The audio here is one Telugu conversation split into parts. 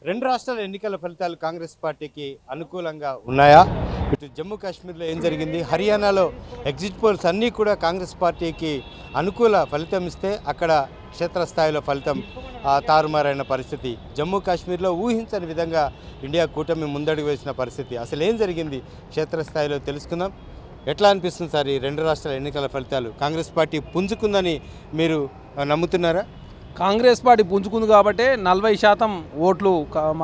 రెండు రాష్ట్రాల ఎన్నికల ఫలితాలు కాంగ్రెస్ పార్టీకి అనుకూలంగా ఉన్నాయా? ఇటు జమ్మూ కాశ్మీర్లో ఏం జరిగింది, హర్యానాలో ఎగ్జిట్ పోల్స్ అన్నీ కూడా కాంగ్రెస్ పార్టీకి అనుకూల ఫలితం ఇస్తే అక్కడ క్షేత్రస్థాయిలో ఫలితం తారుమారైన పరిస్థితి. జమ్మూ కాశ్మీర్లో ఊహించని విధంగా ఇండియా కూటమి ముందడుగు వేసిన పరిస్థితి. అసలు ఏం జరిగింది క్షేత్రస్థాయిలో తెలుసుకుందాం. ఎట్లా అనిపిస్తుంది సార్ ఈ రెండు రాష్ట్రాల ఎన్నికల ఫలితాలు? కాంగ్రెస్ పార్టీ పుంజుకుందని మీరు నమ్ముతున్నారా? కాంగ్రెస్ పార్టీ పుంజుకుంది కాబట్టి 40% ఓట్లు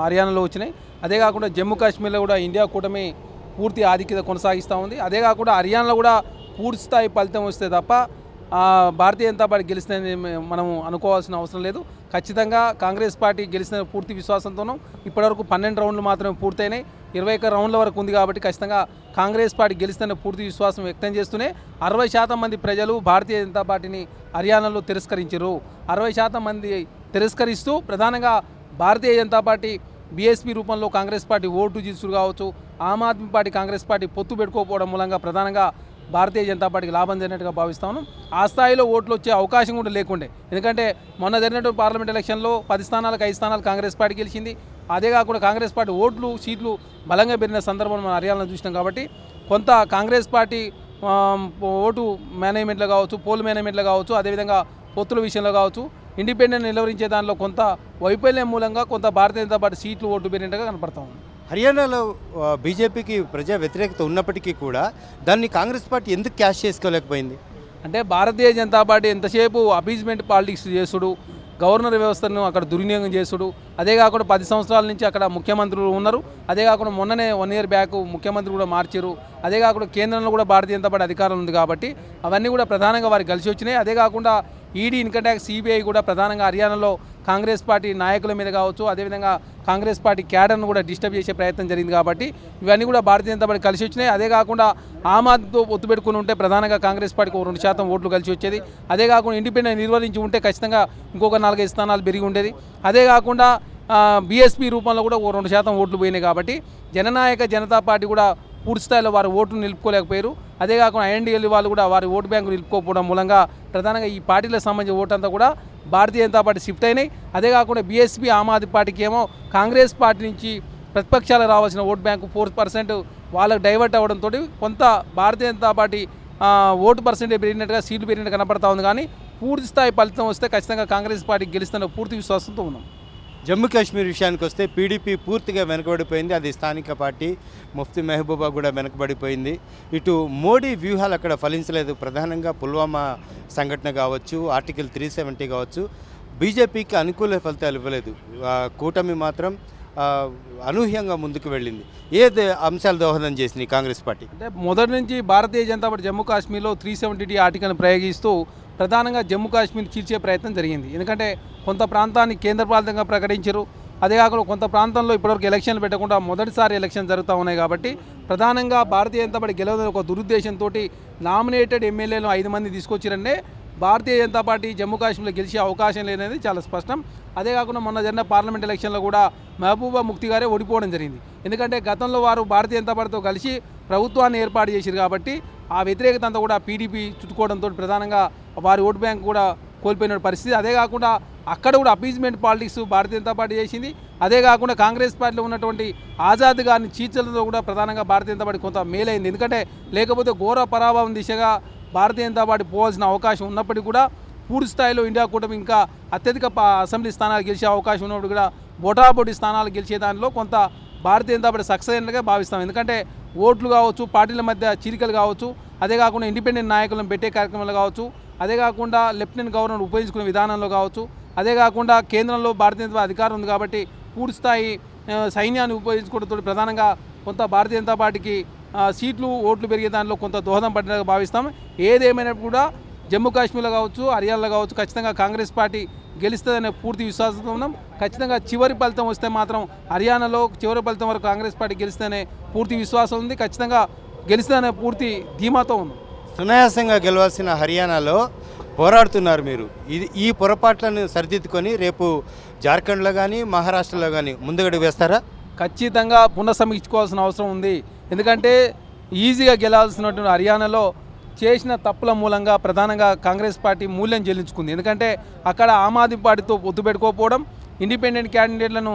హర్యానాలో వచ్చినాయి. అదే కాకుండా జమ్మూ కాశ్మీర్లో కూడా ఇండియా కూటమి పూర్తి ఆధిక్యత కొనసాగిస్తూ ఉంది. అదే కాకుండా హర్యానాలో కూడా పూర్తి స్థాయి ఫలితం వస్తే తప్ప భారతీయ జనతా పార్టీ గెలిచిందని మనం అనుకోవాల్సిన అవసరం లేదు. ఖచ్చితంగా కాంగ్రెస్ పార్టీ గెలిచిన పూర్తి విశ్వాసంతోనూ ఇప్పటివరకు 12 రౌండ్లు మాత్రమే పూర్తయినాయి. 21 రౌండ్ల వరకు ఉంది కాబట్టి ఖచ్చితంగా కాంగ్రెస్ పార్టీ గెలుస్తున్న పూర్తి విశ్వాసం వ్యక్తం చేస్తూనే 60% మంది ప్రజలు భారతీయ జనతా పార్టీని హర్యానాలో తిరస్కరించారు. 60% మంది తిరస్కరిస్తూ ప్రధానంగా భారతీయ జనతా పార్టీ బీఎస్పీ రూపంలో కాంగ్రెస్ పార్టీ ఓటు తీసుడు కావచ్చు, ఆమ్ ఆద్మీ పార్టీ కాంగ్రెస్ పార్టీ పొత్తు పెట్టుకోకపోవడం మూలంగా ప్రధానంగా భారతీయ జనతా పార్టీకి లాభం జరిగినట్టుగా భావిస్తాను. ఆ స్థాయిలో ఓట్లు వచ్చే అవకాశం కూడా లేకుండే. ఎందుకంటే మొన్న జరిగినటువంటి పార్లమెంట్ ఎలక్షన్లో 10 స్థానాలకు 5 స్థానాలు కాంగ్రెస్ పార్టీ గెలిచింది. అదే కాకుండా కాంగ్రెస్ పార్టీ సీట్లు బలంగా పెరిగిన సందర్భం మనం హర్యానాలో చూసినాం. కాబట్టి కొంత కాంగ్రెస్ పార్టీ ఓటు మేనేజ్మెంట్లో కావచ్చు, పోల్ మేనేజ్మెంట్లో కావచ్చు, అదేవిధంగా పొత్తుల విషయంలో కావచ్చు, ఇండిపెండెంట్ నిలవరించే దానిలో కొంత వైఫల్యం మూలంగా కొంత భారతీయ జనతా పార్టీ సీట్లు ఓటు పెరిగినట్టుగా కనపడతా ఉంది. హర్యానాలో బీజేపీకి ప్రజా వ్యతిరేకత ఉన్నప్పటికీ కూడా దాన్ని కాంగ్రెస్ పార్టీ ఎందుకు క్యాష్ చేసుకోలేకపోయింది? అంటే భారతీయ జనతా పార్టీ ఎంతసేపు అపీజ్మెంట్ పాలిటిక్స్ చేసుడు, గవర్నర్ వ్యవస్థను అక్కడ దుర్వినియోగం చేసుడు, అదే కాకుండా 10 సంవత్సరాల నుంచి అక్కడ ముఖ్యమంత్రులు ఉన్నారు. అదే కాకుండా మొన్ననే 1 ఇయర్ బ్యాక్ ముఖ్యమంత్రి కూడా మార్చారు. అదే కాకుండా కేంద్రంలో కూడా భారతీయ జనతా పార్టీ అధికారం ఉంది కాబట్టి అవన్నీ కూడా ప్రధానంగా వారికి కలిసి వచ్చినాయి. అదే కాకుండా ఈడీ, ఇన్కమ్ ట్యాక్స్, సిబిఐ కూడా ప్రధానంగా హర్యానాలో కాంగ్రెస్ పార్టీ నాయకుల మీద కావచ్చు, అదేవిధంగా కాంగ్రెస్ పార్టీ క్యాడర్ను కూడా డిస్టర్బ్ చేసే ప్రయత్నం జరిగింది. కాబట్టి ఇవన్నీ కూడా భారతీయ జనతా పార్టీ కలిసి వచ్చినాయి. అదే కాకుండా ఆమ్ ఆద్మీతో ఒత్తు పెట్టుకుని ఉంటే ప్రధానంగా కాంగ్రెస్ పార్టీకి 2% ఓట్లు కలిసి వచ్చేది. అదే కాకుండా ఇండిపెండెంట్ నిర్వహించి ఉంటే ఖచ్చితంగా ఇంకొక 4-5 స్థానాలు పెరిగి ఉండేది. అదే కాకుండా బీఎస్పీ రూపంలో కూడా 2% ఓట్లు పోయినాయి. కాబట్టి జననాయక జనతా పార్టీ కూడా పూర్తి స్థాయిలో వారి ఓట్లు నిలుపుకోలేకపోయారు. అదే కాకుండా ఐఎన్డీఎల్ వాళ్ళు కూడా వారి ఓటు బ్యాంకు నిలుపుకోకపోవడం మూలంగా ప్రధానంగా ఈ పార్టీలకు సంబంధించిన ఓటు అంతా కూడా భారతీయ జనతా పార్టీ షిఫ్ట్ అయినాయి. అదే కాకుండా బీఎస్పీ, ఆమ్ ఆద్మీ పార్టీకి ఏమో కాంగ్రెస్ పార్టీ నుంచి ప్రతిపక్షాలకు రావాల్సిన ఓటు బ్యాంకు 4% వాళ్ళకు డైవర్ట్ అవ్వడంతో కొంత Bharatiya Janata party vote percentage పెరిగినట్టుగా, సీట్లు పెరిగినట్టు కనపడతా ఉంది. కానీ పూర్తి స్థాయి ఫలితం వస్తే ఖచ్చితంగా కాంగ్రెస్ పార్టీకి గెలుస్తున్న పూర్తి విశ్వాసంతో ఉన్నాం. జమ్మూ కాశ్మీర్ విషయానికి వస్తే పీడీపీ పూర్తిగా వెనకబడిపోయింది. అది స్థానిక పార్టీ. ముఫ్తీ మెహబూబా కూడా వెనకబడిపోయింది. ఇటు మోడీ వ్యూహాలు అక్కడ ఫలించలేదు. ప్రధానంగా పుల్వామా సంఘటన కావచ్చు, ఆర్టికల్ 370 కావచ్చు, బీజేపీకి అనుకూల ఫలితాలు ఇవ్వలేదు. కూటమి మాత్రం అనూహ్యంగా ముందుకు వెళ్ళింది. ఏది అంశాలు దోహదం చేసినాయి కాంగ్రెస్ పార్టీ? అంటే మొదటి నుంచి భారతీయ జనతా పార్టీ జమ్మూ కాశ్మీర్లో 370 ఆర్టికల్ని ప్రయోగిస్తూ ప్రధానంగా జమ్మూ కాశ్మీర్ చీల్చే ప్రయత్నం జరిగింది. ఎందుకంటే కొంత ప్రాంతాన్ని కేంద్రపాలితంగా ప్రకటించారు. అదే కాకుండా కొంత ప్రాంతంలో ఇప్పటివరకు ఎలక్షన్లు పెట్టకుండా మొదటిసారి ఎలక్షన్ జరుగుతూ ఉన్నాయి. కాబట్టి ప్రధానంగా భారతీయ జనతా పార్టీ గెలవదని ఒక దురుద్దేశంతో నామినేటెడ్ ఎమ్మెల్యేలు 5 మంది తీసుకొచ్చారంటే భారతీయ జనతా పార్టీ జమ్మూ కాశ్మీర్లో గెలిచే అవకాశం లేదనేది చాలా స్పష్టం. అదే కాకుండా మొన్న జరిగిన పార్లమెంట్ ఎలక్షన్లో కూడా మహబూబా ముఫ్తీ గారే ఓడిపోవడం జరిగింది. ఎందుకంటే గతంలో వారు భారతీయ జనతా పార్టీతో కలిసి ప్రభుత్వాన్ని ఏర్పాటు చేశారు. కాబట్టి ఆ వ్యతిరేకత అంతా కూడా పీడీపీ చుట్టుకోవడంతో ప్రధానంగా వారి ఓటు బ్యాంక్ కూడా కోల్పోయిన పరిస్థితి. అదే కాకుండా అక్కడ కూడా appeasement politics Bharatiya Janata party చేసింది. అదే కాకుండా కాంగ్రెస్ పార్టీలో ఉన్నటువంటి ఆజాద్ గారిని చీల్చడంతో కూడా ప్రధానంగా భారతీయ జనతా పార్టీ కొంత మేలైంది. ఎందుకంటే లేకపోతే ఘోర పరాభవం దిశగా భారతీయ జనతా పార్టీ పోవాల్సిన అవకాశం ఉన్నప్పటికీ కూడా పూర్తి స్థాయిలో ఇండియా కూటమి ఇంకా అత్యధిక అసెంబ్లీ స్థానాలు గెలిచే అవకాశం ఉన్నప్పుడు కూడా బోటాబోటీ స్థానాలు గెలిచే దానిలో కొంత భారతీయ జనతా పార్టీ సక్సెస్ అయినట్టుగా భావిస్తాం. ఎందుకంటే ఓట్లు కావచ్చు, పార్టీల మధ్య చీలికలు కావచ్చు, అదే కాకుండా ఇండిపెండెంట్ నాయకులను పెట్టే కార్యక్రమాలు కావచ్చు, అదే కాకుండా లెఫ్టినెంట్ గవర్నర్ ఉపయోగించుకునే విధానంలో కావచ్చు, అదే కాకుండా కేంద్రంలో భారతీయ జనతా అధికారం ఉంది కాబట్టి పూర్తి స్థాయి సైన్యాన్ని ఉపయోగించుకోవడంతో ప్రధానంగా కొంత భారతీయ జనతా పార్టీకి సీట్లు, ఓట్లు పెరిగే దానిలో కొంత దోహదం పడినట్టుగా భావిస్తాం. ఏదేమైనప్పుడు కూడా జమ్మూ కాశ్మీర్లో కావచ్చు, హర్యానాలో కావచ్చు ఖచ్చితంగా కాంగ్రెస్ పార్టీ గెలుస్తుందనే పూర్తి విశ్వాసంతో ఉన్నాం. ఖచ్చితంగా చివరి ఫలితం వస్తే మాత్రం హర్యానాలో చివరి ఫలితం వరకు కాంగ్రెస్ పార్టీ గెలుస్తుందనే పూర్తి విశ్వాసం ఉంది. ఖచ్చితంగా గెలుస్తుందనే పూర్తి ధీమాతో ఉన్నాం. సునాయాసంగా గెలవాల్సిన హర్యానాలో పోరాడుతున్నారు మీరు. ఈ పొరపాట్లను సరిదిద్దుకొని రేపు జార్ఖండ్లో కానీ మహారాష్ట్రలో కానీ ముందుగడుగు వేస్తారా? ఖచ్చితంగా పునఃసమీక్షించుకోవాల్సిన అవసరం ఉంది. ఎందుకంటే ఈజీగా గెలాల్సినటువంటి హర్యానాలో చేసిన తప్పుల మూలంగా ప్రధానంగా కాంగ్రెస్ పార్టీ మూల్యం చెల్లించుకుంది. ఎందుకంటే అక్కడ ఆమ్ ఆద్మీ పార్టీతో పొత్తు పెట్టుకోకపోవడం, ఇండిపెండెంట్ క్యాండిడేట్లను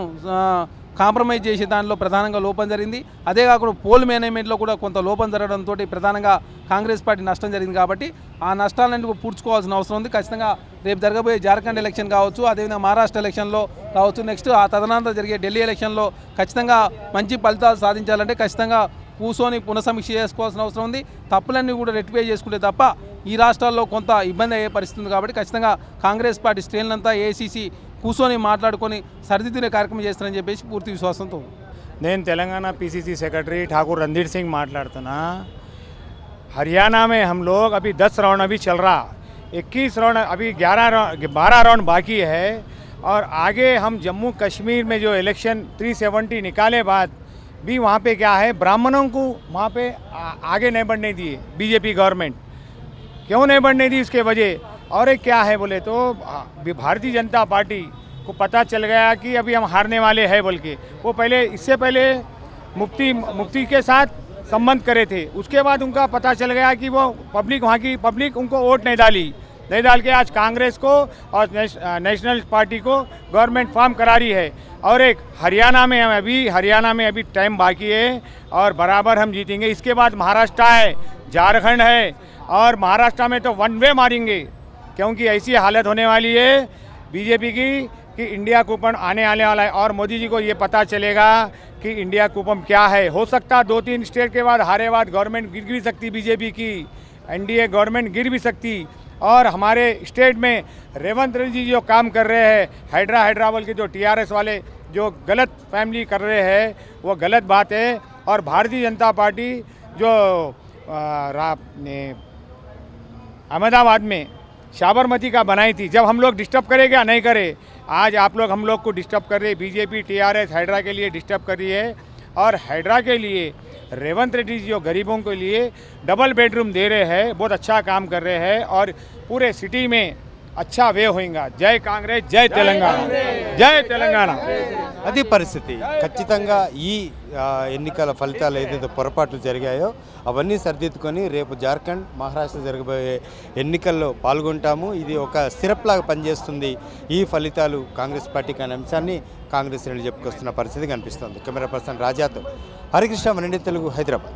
కాంప్రమైజ్ చేసే దానిలో ప్రధానంగా లోపం జరిగింది. అదే కాకుండా పోల్ మేనేజ్మెంట్లో కూడా కొంత లోపం జరగడంతో ప్రధానంగా కాంగ్రెస్ పార్టీ నష్టం జరిగింది. కాబట్టి ఆ నష్టాలన్నీ పూడ్చుకోవాల్సిన అవసరం ఉంది. ఖచ్చితంగా రేపు జరగబోయే జార్ఖండ్ ఎలక్షన్ కావచ్చు, అదేవిధంగా మహారాష్ట్ర ఎలక్షన్లో కావచ్చు, నెక్స్ట్ ఆ తదనంతరం జరిగే ఢిల్లీ ఎలక్షన్లో ఖచ్చితంగా మంచి ఫలితాలు సాధించాలంటే ఖచ్చితంగా కూర్చొని పునఃసమీక్ష చేసుకోవాల్సిన అవసరం ఉంది. తప్పులన్నీ కూడా రెక్టిఫై చేసుకుంటే తప్ప ఈ రాష్ట్రాల్లో కొంత ఇబ్బంది అయ్యే పరిస్థితి ఉంది. కాబట్టి ఖచ్చితంగా కాంగ్రెస్ పార్టీ శ్రేణులంతా ఏఐసీసీ కూర్చొని మాట్లాడుకొని సరిదిద్దునే కార్యక్రమం చేస్తారని చెప్పేసి పూర్తి విశ్వాసంతో. నేను తెలంగాణ पीसीसी सेक्रेटरी ठाकुर रणधीर सिंह మాట్లాడుతున్నా. हरियाणा में हम लोग अभी 10 राउंड अभी चल रहा, 21 राउंड अभी 12 राउंड बाकी है. और आगे हम जम्मू कश्मीर में जो इलेक्शन 370 निकाले बाद भी वहाँ पे क्या है, ब्राह्मणों को वहाँ पे आगे नहीं बढ़ने दिए बीजेपी गवर्नमेंट. क्यों नहीं बढ़ने दी, इसके वजह और एक क्या है बोले तो भारतीय जनता पार्टी को पता चल गया कि अभी हम हारने वाले हैं बोल के. वो पहले इससे पहले मुफ्ती के साथ संबंध करे थे. उसके बाद उनका पता चल गया कि वो पब्लिक, वहाँ की पब्लिक उनको वोट नहीं डाल के आज कांग्रेस को और नेशनल पार्टी को गवर्नमेंट फॉर्म करा रही है. और एक हरियाणा में अभी टाइम बाकी है और बराबर हम जीतेंगे. इसके बाद महाराष्ट्र है, झारखंड है, और महाराष्ट्र में तो वन वे मारेंगे, क्योंकि ऐसी हालत होने वाली है बीजेपी की कि इंडिया कूपन आने वाला है. और मोदी जी को ये पता चलेगा कि इंडिया कूपन क्या है. हो सकता 2-3 स्टेट के बाद हारे बाद गवर्नमेंट गिर भी सकती, बीजेपी की एनडीए गवर्नमेंट गिर भी सकती. और हमारे स्टेट में रेवंत रेड्डी जी जो काम कर रहे हैं, हैदराबाद के जो टीआरएस वाले जो गलत फैमिली कर रहे हैं, वो गलत बात है. और भारतीय जनता पार्टी जो अहमदाबाद में साबरमती का बनाई थी, जब हम लोग डिस्टर्ब करें क्या नहीं करे, आज आप लोग हम लोग को डिस्टर्ब कर रहे. बीजेपी टीआरएस हैदरा के लिए डिस्टर्ब कर रही है. और हैदरा के लिए रेवंत रेड्डी जो गरीबों के लिए डबल बेडरूम दे रहे हैं, बहुत अच्छा काम कर रहे हैं. और पूरे सिटी में अच्छा वे होगा. जय कांग्रेस, जय तेलंगाना, जय तेलंगाना. అది పరిస్థితి. ఖచ్చితంగా ఈ ఎన్నికల ఫలితాలు ఏదైతే పొరపాట్లు జరిగాయో అవన్నీ సరిదిద్దుకొని రేపు జార్ఖండ్, మహారాష్ట్ర జరగబోయే ఎన్నికల్లో పాల్గొంటాము. ఇది ఒక సిరప్లాగా పనిచేస్తుంది ఈ ఫలితాలు కాంగ్రెస్ పార్టీకి అనే అంశాన్ని కాంగ్రెస్ శ్రేణులు చెప్పుకొస్తున్న పరిస్థితి కనిపిస్తుంది. కెమెరా పర్సన్ రాజాతో హరికృష్ణ, వన్ ఇండియా తెలుగు, హైదరాబాద్.